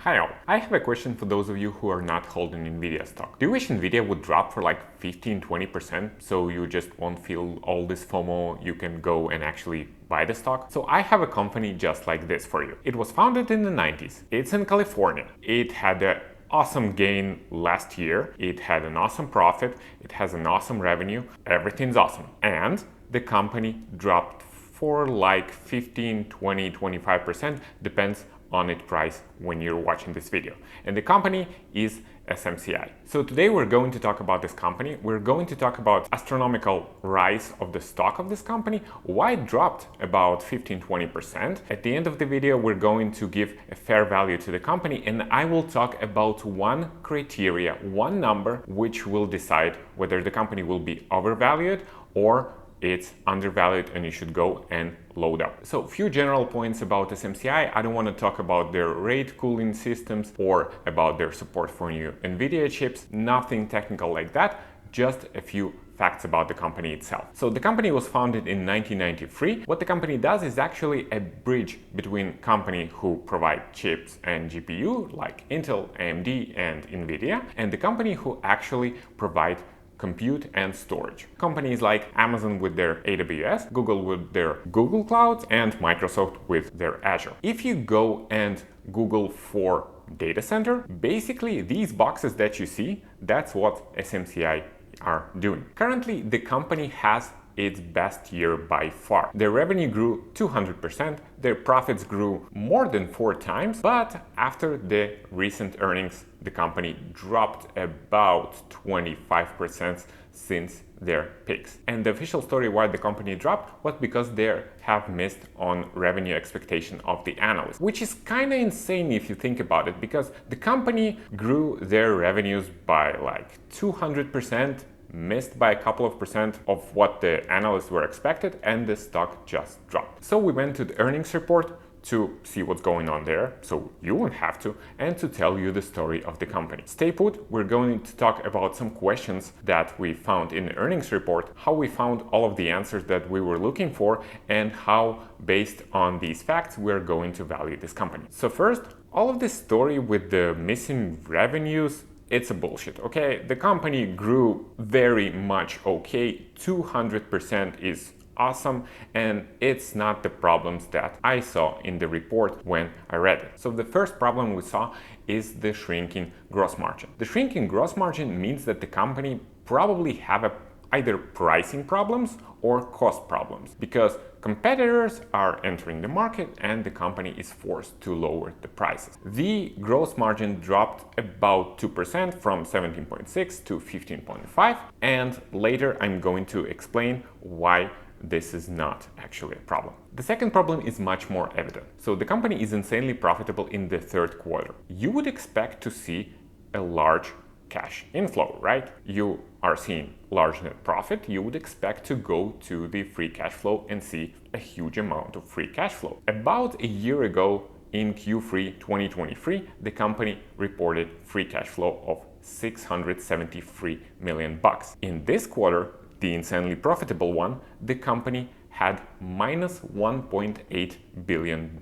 Hi all, I have a question for those of you who are not holding NVIDIA stock. Do you wish NVIDIA would drop for like 15-20% so you just won't feel all this FOMO, you can go and actually buy the stock? So I have a company just like this for you. It was founded in the 90s. It's in California. It had an awesome gain last year. It had an awesome profit. It has an awesome revenue. Everything's awesome. And the company dropped for like 15, 20, 25%, depends on its price when you're watching this video. And the company is SMCI. So today we're going to talk about this company. We're going to talk about astronomical rise of the stock of this company, why it dropped about 15-20%. At the end of the video, we're going to give a fair value to the company, and I will talk about one criteria, one number, which will decide whether the company will be overvalued or it's undervalued and you should go and load up. So a few general points about SMCI. I don't want to talk about their rate cooling systems or about their support for new NVIDIA chips, nothing technical like that, just a few facts about the company itself. So the company was founded in 1993. What the company does is actually a bridge between companies who provide chips and GPU like Intel, AMD and NVIDIA, and the company who actually provide compute and storage. Companies like Amazon with their AWS, Google with their Google Clouds, and Microsoft with their Azure. If you go and Google for data center, basically these boxes that you see, that's what SMCI are doing. Currently, the company has its best year by far. Their revenue grew 200%, their profits grew more than 4 times, but after the recent earnings, the company dropped about 25% since their peaks. And the official story why the company dropped was because they have missed on revenue expectation of the analysts, which is kind of insane if you think about it, because the company grew their revenues by like 200%, missed by a couple of percent of what the analysts were expected, and the stock just dropped. So we went to the earnings report to see what's going on there, so you won't have to, and to tell you the story of the company. Stay put, we're going to talk about some questions that we found in the earnings report, how we found all of the answers that we were looking for, and how, based on these facts, we're going to value this company. So first, all of this story with the missing revenues, it's a bullshit, okay? The company grew very much okay, 200% is awesome, and it's not the problems that I saw in the report when I read it. So the first problem we saw is the shrinking gross margin. The shrinking gross margin means that the company probably have either pricing problems or cost problems, because competitors are entering the market and the company is forced to lower the prices. The gross margin dropped about 2% from 17.6 to 15.5, and later I'm going to explain why this is not actually a problem. The second problem is much more evident. So the company is insanely profitable in the third quarter. You would expect to see a large cash inflow, right? You are seeing large net profit, you would expect to go to the free cash flow and see a huge amount of free cash flow. About a year ago, in Q3 2023, the company reported free cash flow of $673 million. In this quarter, the insanely profitable one, the company had minus $1.8 billion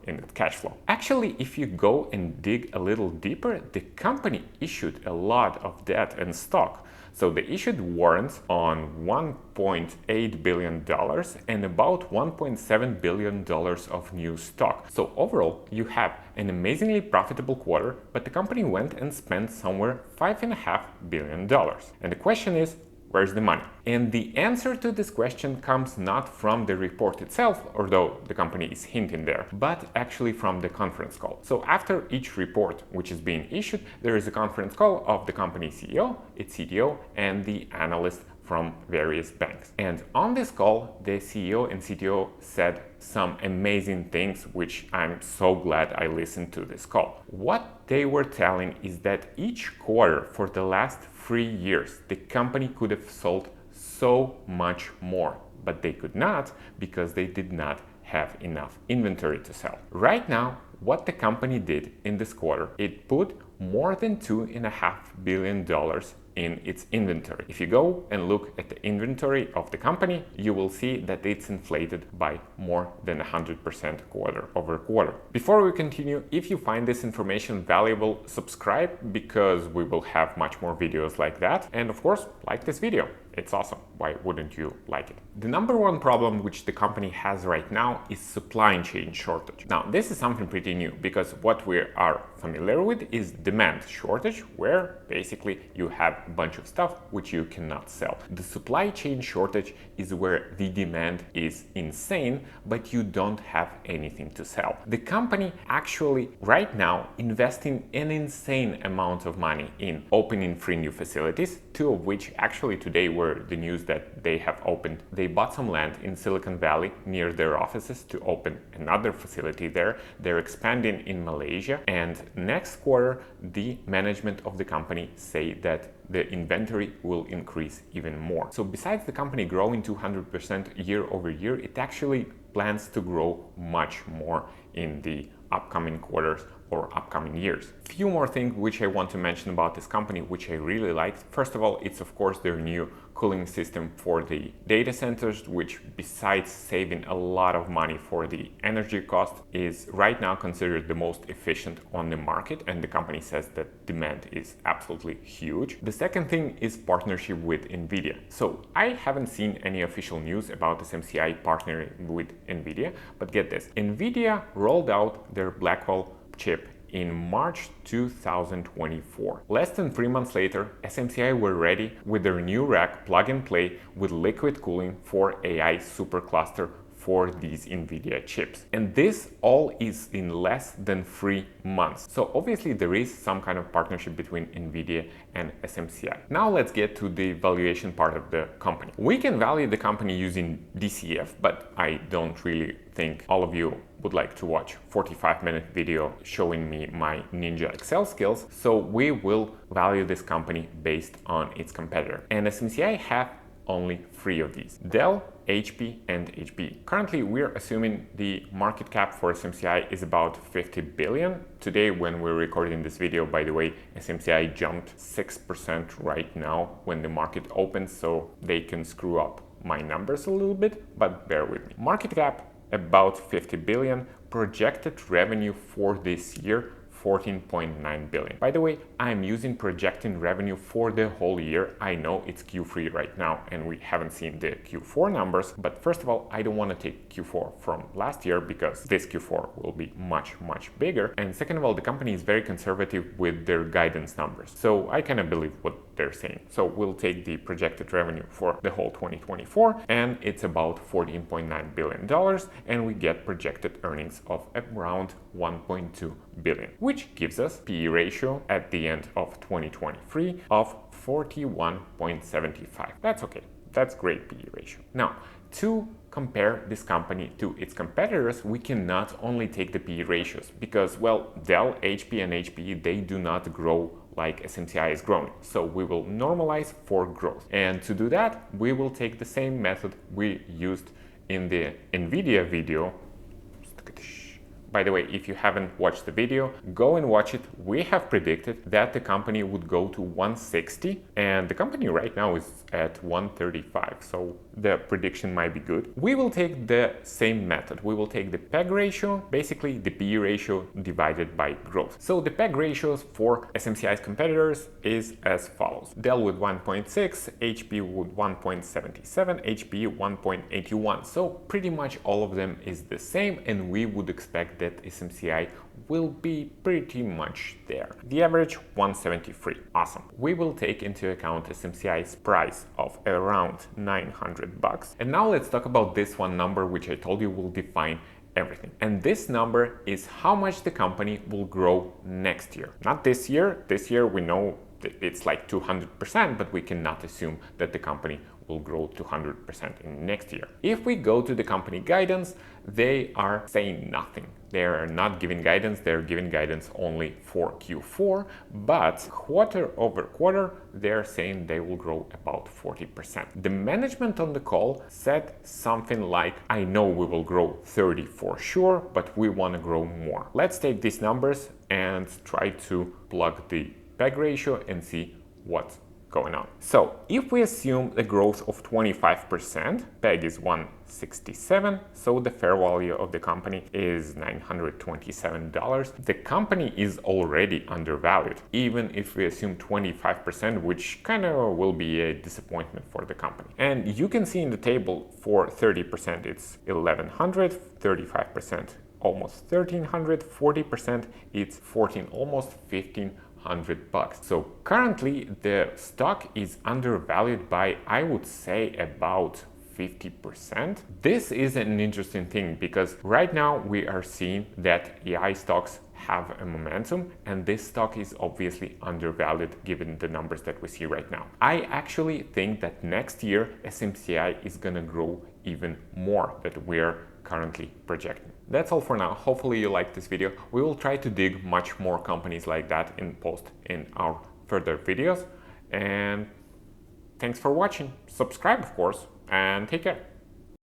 in its cash flow. Actually, if you go and dig a little deeper, the company issued a lot of debt and stock. So they issued warrants on $1.8 billion and about $1.7 billion of new stock. So overall, you have an amazingly profitable quarter, but the company went and spent somewhere $5.5 billion. And the question is, where's the money? And the answer to this question comes not from the report itself, although the company is hinting there, but actually from the conference call. So after each report which is being issued, there is a conference call of the company CEO, its CTO, and the analyst from various banks. And on this call, the CEO and CTO said some amazing things, which I'm so glad I listened to this call. What they were telling is that each quarter for the last 3 years, the company could have sold so much more, but they could not because they did not have enough inventory to sell. Right now, what the company did in this quarter, it put more than $2.5 billion in its inventory. If you go and look at the inventory of the company, you will see that it's inflated by more than 100% quarter over quarter. Before we continue, if you find this information valuable, subscribe, because we will have much more videos like that. And of course, like this video. It's awesome. Why wouldn't you like it? The number one problem which the company has right now is supply chain shortage. Now, this is something pretty new, because what we are familiar with is demand shortage, where basically you have a bunch of stuff which you cannot sell. The supply chain shortage is where the demand is insane, but you don't have anything to sell. The company actually right now investing an insane amount of money in opening 3 new facilities, 2 of which actually today were the news that they have opened. They bought some land in Silicon Valley near their offices to open another facility there. They're expanding in Malaysia, and next quarter the management of the company say that the inventory will increase even more. So besides the company growing 200% year over year, it actually plans to grow much more in the upcoming quarters or upcoming years. Few more things which I want to mention about this company, which I really liked. First of all, it's of course their new cooling system for the data centers, which besides saving a lot of money for the energy cost, is right now considered the most efficient on the market, and the company says that demand is absolutely huge. The second thing is partnership with NVIDIA. So I haven't seen any official news about SMCI partnering with NVIDIA, but get this, NVIDIA rolled out their Blackwell chip in March 2024. Less than 3 months later, SMCI were ready with their new rack plug and play with liquid cooling for AI supercluster for these NVIDIA chips. And this all is in less than 3 months. So obviously there is some kind of partnership between NVIDIA and SMCI. Now let's get to the valuation part of the company. We can value the company using DCF, but I don't really think all of you would like to watch 45-minute video showing me my Ninja Excel skills. So we will value this company based on its competitor. And SMCI have only 3 of these: Dell, HP, and HPE. Currently, we're assuming the market cap for SMCI is about 50 billion. Today, when we're recording this video, by the way, SMCI jumped 6% right now when the market opens, so they can screw up my numbers a little bit, but bear with me. Market cap about 50 billion, projected revenue for this year 14.9 billion. By the way, I'm using projecting revenue for the whole year. I know it's Q3 right now and we haven't seen the Q4 numbers, but first of all, I don't want to take Q4 from last year because this Q4 will be much bigger. And second of all, the company is very conservative with their guidance numbers. So I kind of believe what they're saying. So we'll take the projected revenue for the whole 2024 and it's about $14.9 billion, and we get projected earnings of around 1.2 billion, which gives us PE ratio at the end of 2023 of 41.75. That's okay. That's great PE ratio. Now, to compare this company to its competitors, we cannot only take the PE ratios because, well, Dell, HP, and HPE, they do not grow like SMCI is growing. So we will normalize for growth. And to do that, we will take the same method we used in the NVIDIA video. By the way, if you haven't watched the video, go and watch it. We have predicted that the company would go to 160 and the company right now is at 135. So the prediction might be good. We will take the same method. We will take the PEG ratio, basically the PE ratio divided by growth. So the PEG ratios for SMCI's competitors is as follows. Dell with 1.6, HP with 1.77, HPE 1.81. So pretty much all of them is the same, and we would expect that SMCI will be pretty much there. The average 173. Awesome. We will take into account SMCI's price of around $900. And now let's talk about this one number, which I told you will define everything. And this number is how much the company will grow next year. Not this year. This year we know it's like 200%, but we cannot assume that the company will grow 200% in next year. If we go to the company guidance, they are saying nothing. They are not giving guidance, they're giving guidance only for Q4, but quarter over quarter, they're saying they will grow about 40%. The management on the call said something like, I know we will grow 30 for sure, but we want to grow more. Let's take these numbers and try to plug the PEG ratio and see what going on. So if we assume a growth of 25%, PEG is 167, so the fair value of the company is $927. The company is already undervalued, even if we assume 25%, which kind of will be a disappointment for the company. And you can see in the table for 30% it's 1100, 35% almost 1300, 40% it's 14, almost 1500 bucks. So currently the stock is undervalued by, I would say, about 50%. This is an interesting thing because right now we are seeing that AI stocks have a momentum, and this stock is obviously undervalued given the numbers that we see right now. I actually think that next year SMCI is gonna grow even more than we're currently projecting. That's all for now. Hopefully you liked this video. We will try to dig much more companies like that in our further videos. And thanks for watching. Subscribe, of course, and take care.